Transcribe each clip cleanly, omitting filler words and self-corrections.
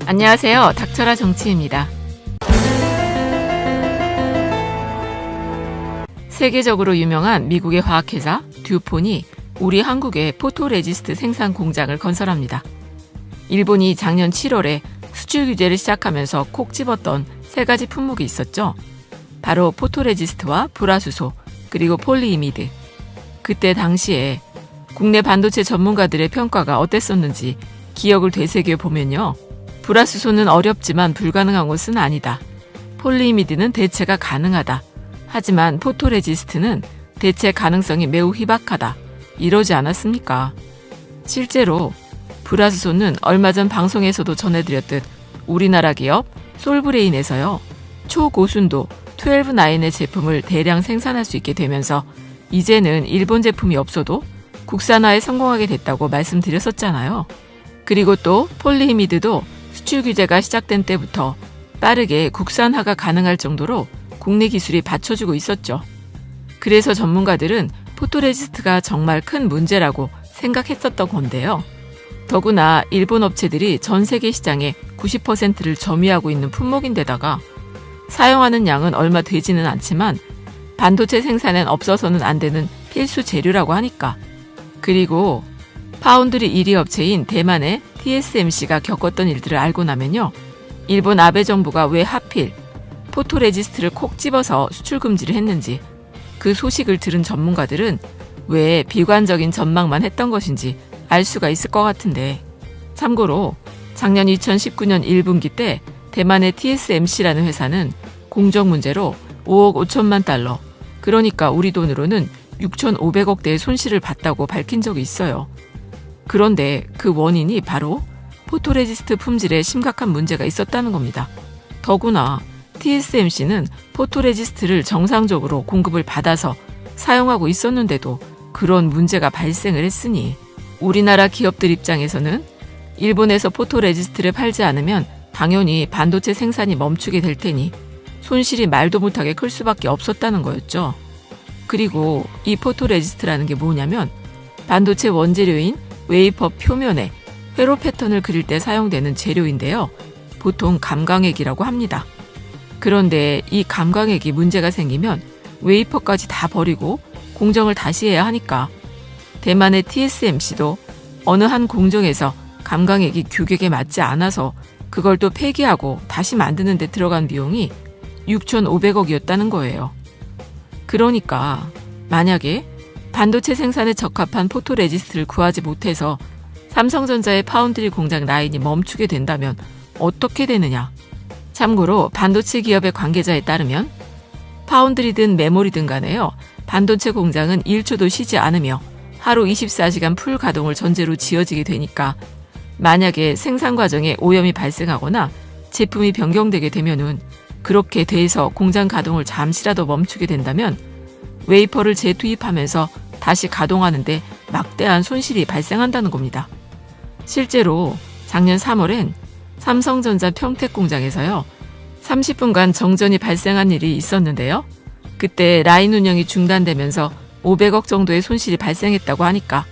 안녕하세요. 닥쳐라 정치입니다. 세계적으로 유명한 미국의 화학회사 듀폰이 우리 한국에 포토레지스트 생산 공장을 건설합니다. 일본이 작년 7월에 수출 규제를 시작하면서 콕 집었던 세 가지 품목이 있었죠. 바로 포토레지스트와 불화수소, 그리고 폴리이미드. 그때 당시에 국내 반도체 전문가들의 평가가 어땠었는지 기억을 되새겨 보면요. 불화수소는 어렵지만 불가능한 것은 아니다. 폴리이미드는 대체가 가능하다. 하지만 포토레지스트는 대체 가능성이 매우 희박하다. 이러지 않았습니까? 실제로 불화수소는 얼마 전 방송에서도 전해드렸듯 우리나라 기업 솔브레인에서요. 초고순도 12-9의 제품을 대량 생산할 수 있게 되면서 이제는 일본 제품이 없어도 국산화에 성공하게 됐다고 말씀드렸었잖아요. 그리고 또 폴리이미드도 수출 규제가 시작된 때부터 빠르게 국산화가 가능할 정도로 국내 기술이 받쳐주고 있었죠. 그래서 전문가들은 포토레지스트가 정말 큰 문제라고 생각했었던 건데요. 더구나 일본 업체들이 전 세계 시장의 90%를 점유하고 있는 품목인데다가 사용하는 양은 얼마 되지는 않지만 반도체 생산엔 없어서는 안 되는 필수 재료라고 하니까. 그리고 파운드리 1위 업체인 대만의 TSMC가 겪었던 일들을 알고 나면요. 일본 아베 정부가 왜 하필 포토레지스트를 콕 집어서 수출 금지를 했는지 그 소식을 들은 전문가들은 왜 비관적인 전망만 했던 것인지 알 수가 있을 것 같은데, 참고로 작년 2019년 1분기 때 대만의 TSMC라는 회사는 공정 문제로 5억 5천만 달러, 그러니까 우리 돈으로는 6,500억 대의 손실을 봤다고 밝힌 적이 있어요. 그런데 그 원인이 바로 포토레지스트 품질에 심각한 문제가 있었다는 겁니다. 더구나 TSMC는 포토레지스트를 정상적으로 공급을 받아서 사용하고 있었는데도 그런 문제가 발생을 했으니 우리나라 기업들 입장에서는 일본에서 포토레지스트를 팔지 않으면 당연히 반도체 생산이 멈추게 될 테니 손실이 말도 못하게 클 수밖에 없었다는 거였죠. 그리고 이 포토레지스트라는 게 뭐냐면 반도체 원재료인 웨이퍼 표면에 회로 패턴을 그릴 때 사용되는 재료인데요. 보통 감광액이라고 합니다. 그런데 이 감광액이 문제가 생기면 웨이퍼까지 다 버리고 공정을 다시 해야 하니까 대만의 TSMC도 어느 한 공정에서 감광액이 규격에 맞지 않아서 그걸 또 폐기하고 다시 만드는 데 들어간 비용이 6,500억이었다는 거예요. 그러니까 만약에 반도체 생산에 적합한 포토레지스트를 구하지 못해서 삼성전자의 파운드리 공장 라인이 멈추게 된다면 어떻게 되느냐? 참고로 반도체 기업의 관계자에 따르면 파운드리든 메모리든 간에요. 반도체 공장은 1초도 쉬지 않으며 하루 24시간 풀 가동을 전제로 지어지게 되니까 만약에 생산 과정에 오염이 발생하거나 제품이 변경되게 되면은 그렇게 돼서 공장 가동을 잠시라도 멈추게 된다면 웨이퍼를 재투입하면서 다시 가동하는데 막대한 손실이 발생한다는 겁니다. 실제로 작년 3월엔 삼성전자 평택 공장에서요. 30분간 정전이 발생한 일이 있었는데요. 그때 라인 운영이 중단되면서 500억 정도의 손실이 발생했다고 하니까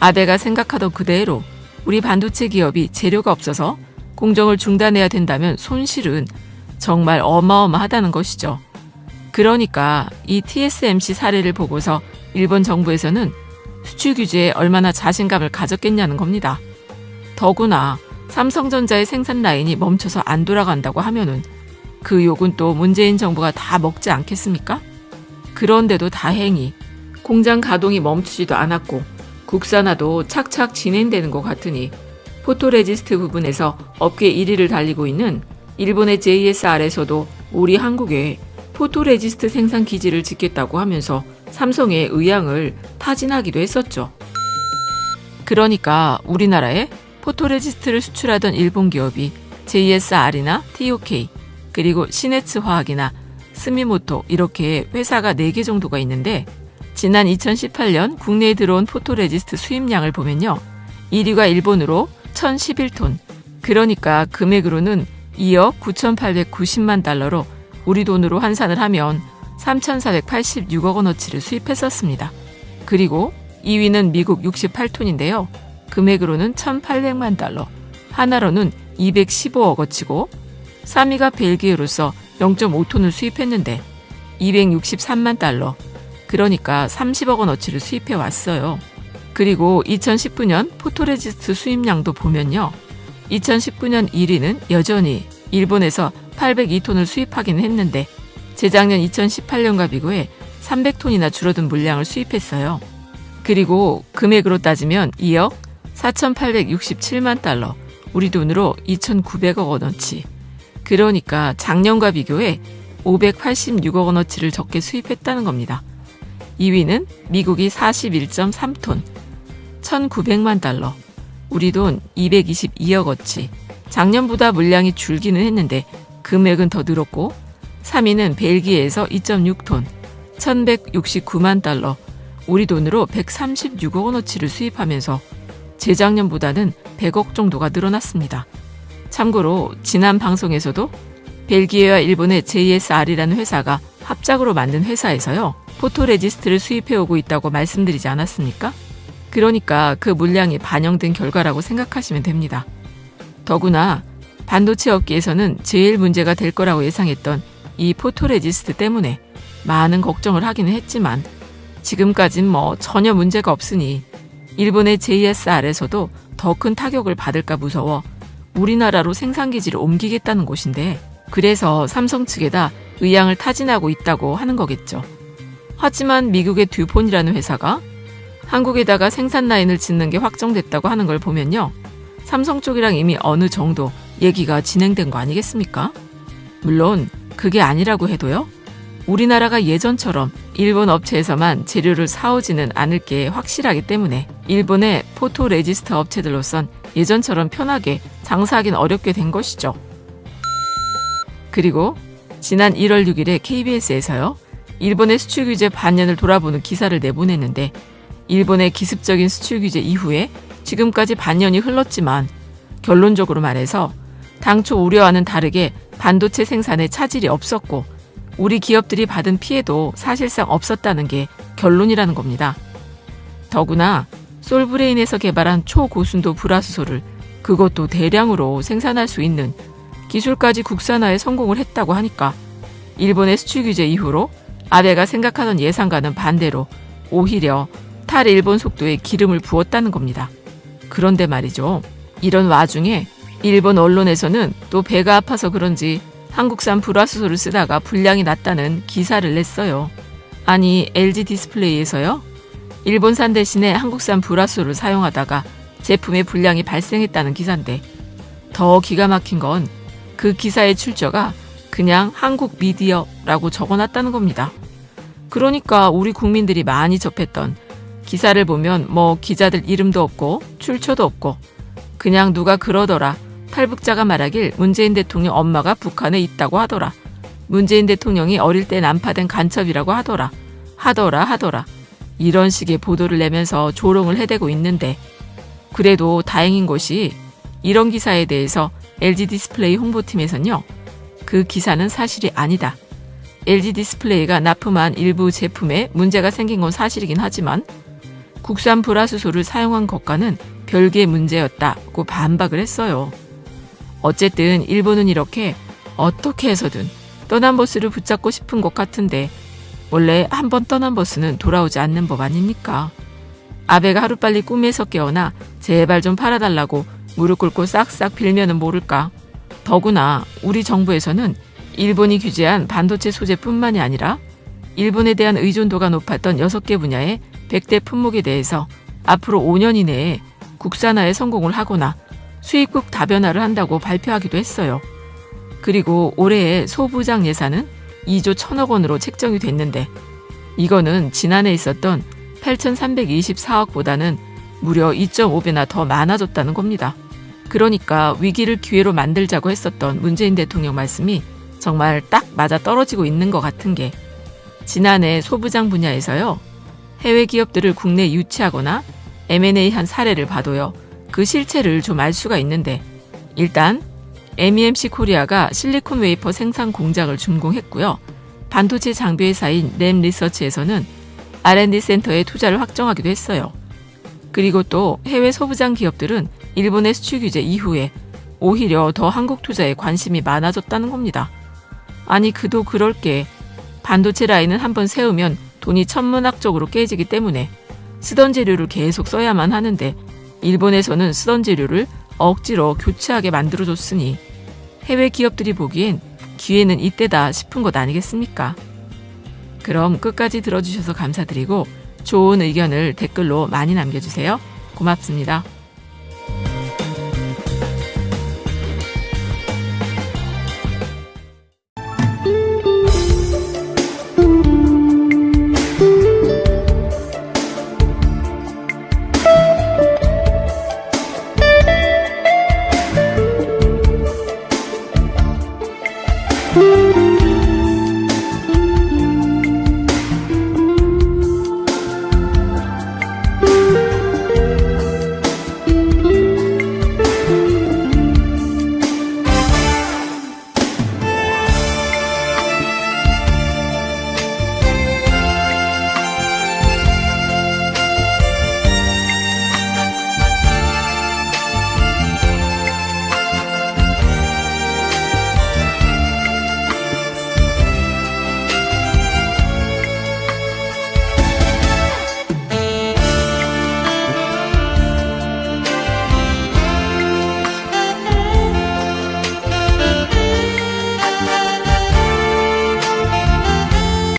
아베가 생각하던 그대로 우리 반도체 기업이 재료가 없어서 공정을 중단해야 된다면 손실은 정말 어마어마하다는 것이죠. 그러니까 이 TSMC 사례를 보고서 일본 정부에서는 수출 규제에 얼마나 자신감을 가졌겠냐는 겁니다. 더구나 삼성전자의 생산 라인이 멈춰서 안 돌아간다고 하면은 그 욕은 또 문재인 정부가 다 먹지 않겠습니까? 그런데도 다행히 공장 가동이 멈추지도 않았고 국산화도 착착 진행되는 것 같으니 포토레지스트 부분에서 업계 1위를 달리고 있는 일본의 JSR에서도 우리 한국에 포토레지스트 생산 기지를 짓겠다고 하면서 삼성의 의향을 타진하기도 했었죠. 그러니까 우리나라에 포토레지스트를 수출하던 일본 기업이 JSR이나 TOK, 그리고 시네츠 화학이나 스미모토 이렇게 회사가 4개 정도가 있는데 지난 2018년 국내에 들어온 포토레지스트 수입량을 보면요. 1위가 일본으로 1,011톤, 그러니까 금액으로는 2억 9,890만 달러로 우리 돈으로 환산을 하면 3,486억 원어치를 수입했었습니다. 그리고 2위는 미국 68톤인데요. 금액으로는 1,800만 달러, 하나로는 215억어치고 3위가 벨기에로서 0.5톤을 수입했는데 263만 달러, 그러니까 30억 원어치를 수입해 왔어요. 그리고 2019년 포토레지스트 수입량도 보면요. 2019년 1위는 여전히 일본에서 802톤을 수입하기는 했는데 재작년 2018년과 비교해 300톤이나 줄어든 물량을 수입했어요. 그리고 금액으로 따지면 2억 4,867만 달러, 우리 돈으로 2,900억 원어치. 그러니까 작년과 비교해 586억 원어치를 적게 수입했다는 겁니다. 2위는 미국이 41.3톤, 1,900만 달러, 우리 돈 222억어치. 작년보다 물량이 줄기는 했는데 금액은 더 늘었고, 3위는 벨기에에서 2.6톤, 1,169만 달러, 우리 돈으로 136억 원어치를 수입하면서 재작년보다는 100억 정도가 늘어났습니다. 참고로 지난 방송에서도 벨기에와 일본의 JSR이라는 회사가 합작으로 만든 회사에서요, 포토레지스트를 수입해오고 있다고 말씀드리지 않았습니까? 그러니까 그 물량이 반영된 결과라고 생각하시면 됩니다. 더구나 반도체 업계에서는 제일 문제가 될 거라고 예상했던 이 포토레지스트 때문에 많은 걱정을 하기는 했지만 지금까진 전혀 문제가 없으니 일본의 JSR에서도 더 큰 타격을 받을까 무서워 우리나라로 생산기지를 옮기겠다는 곳인데, 그래서 삼성 측에다 의향을 타진하고 있다고 하는 거겠죠. 하지만 미국의 듀폰이라는 회사가 한국에다가 생산 라인을 짓는 게 확정됐다고 하는 걸 보면요, 삼성 쪽이랑 이미 어느 정도 얘기가 진행된 거 아니겠습니까? 물론 그게 아니라고 해도요, 우리나라가 예전처럼 일본 업체에서만 재료를 사오지는 않을 게 확실하기 때문에 일본의 포토레지스트 업체들로선 예전처럼 편하게 장사하긴 어렵게 된 것이죠. 그리고 지난 1월 6일에 KBS에서요, 일본의 수출 규제 반년을 돌아보는 기사를 내보냈는데, 일본의 기습적인 수출 규제 이후에 지금까지 반년이 흘렀지만 결론적으로 말해서 당초 우려와는 다르게 반도체 생산에 차질이 없었고 우리 기업들이 받은 피해도 사실상 없었다는 게 결론이라는 겁니다. 더구나 솔브레인에서 개발한 초고순도 불화수소를 그것도 대량으로 생산할 수 있는 기술까지 국산화에 성공을 했다고 하니까 일본의 수출 규제 이후로 아베가 생각하던 예상과는 반대로 오히려 탈일본 속도에 기름을 부었다는 겁니다. 그런데 말이죠, 이런 와중에 일본 언론에서는 또 배가 아파서 그런지 한국산 불화수소를 쓰다가 불량이 났다는 기사를 냈어요. 아니, LG 디스플레이에서요, 일본산 대신에 한국산 불화수소를 사용하다가 제품에 불량이 발생했다는 기사인데, 더 기가 막힌 건 그 기사의 출처가 그냥 한국 미디어라고 적어놨다는 겁니다. 그러니까 우리 국민들이 많이 접했던 기사를 보면 기자들 이름도 없고 출처도 없고 그냥 누가 그러더라, 탈북자가 말하길 문재인 대통령 엄마가 북한에 있다고 하더라, 문재인 대통령이 어릴 때 난파된 간첩이라고 하더라 이런 식의 보도를 내면서 조롱을 해대고 있는데, 그래도 다행인 것이 이런 기사에 대해서 LG 디스플레이 홍보팀에서는요, 그 기사는 사실이 아니다, LG 디스플레이가 납품한 일부 제품에 문제가 생긴 건 사실이긴 하지만 국산 불화수소를 사용한 것과는 별개의 문제였다고 반박을 했어요. 어쨌든 일본은 이렇게 어떻게 해서든 떠난 버스를 붙잡고 싶은 것 같은데, 원래 한번 떠난 버스는 돌아오지 않는 법 아닙니까? 아베가 하루빨리 꿈에서 깨어나 제발 좀 팔아달라고 무릎 꿇고 싹싹 빌면은 모를까. 더구나 우리 정부에서는 일본이 규제한 반도체 소재뿐만이 아니라 일본에 대한 의존도가 높았던 6개 분야의 100대 품목에 대해서 앞으로 5년 이내에 국산화에 성공을 하거나 수입국 다변화를 한다고 발표하기도 했어요. 그리고 올해의 소부장 예산은 2조 1천억 원으로 책정이 됐는데, 이거는 지난해 있었던 8,324억보다는 무려 2.5배나 더 많아졌다는 겁니다. 그러니까 위기를 기회로 만들자고 했었던 문재인 대통령 말씀이 정말 딱 맞아 떨어지고 있는 것 같은 게, 지난해 소부장 분야에서요, 해외 기업들을 국내에 유치하거나 M&A 한 사례를 봐도요, 그 실체를 좀 알 수가 있는데, 일단 MEMC 코리아가 실리콘 웨이퍼 생산 공장을 준공했고요. 반도체 장비 회사인 램 리서치에서는 R&D 센터에 투자를 확정하기도 했어요. 그리고 또 해외 소부장 기업들은 일본의 수출 규제 이후에 오히려 더 한국 투자에 관심이 많아졌다는 겁니다. 아니 그도 그럴 게 반도체 라인은 한번 세우면 돈이 천문학적으로 깨지기 때문에 쓰던 재료를 계속 써야만 하는데 일본에서는 쓰던 재료를 억지로 교체하게 만들어줬으니 해외 기업들이 보기엔 기회는 이때다 싶은 것 아니겠습니까? 그럼 끝까지 들어주셔서 감사드리고 좋은 의견을 댓글로 많이 남겨주세요. 고맙습니다. thank you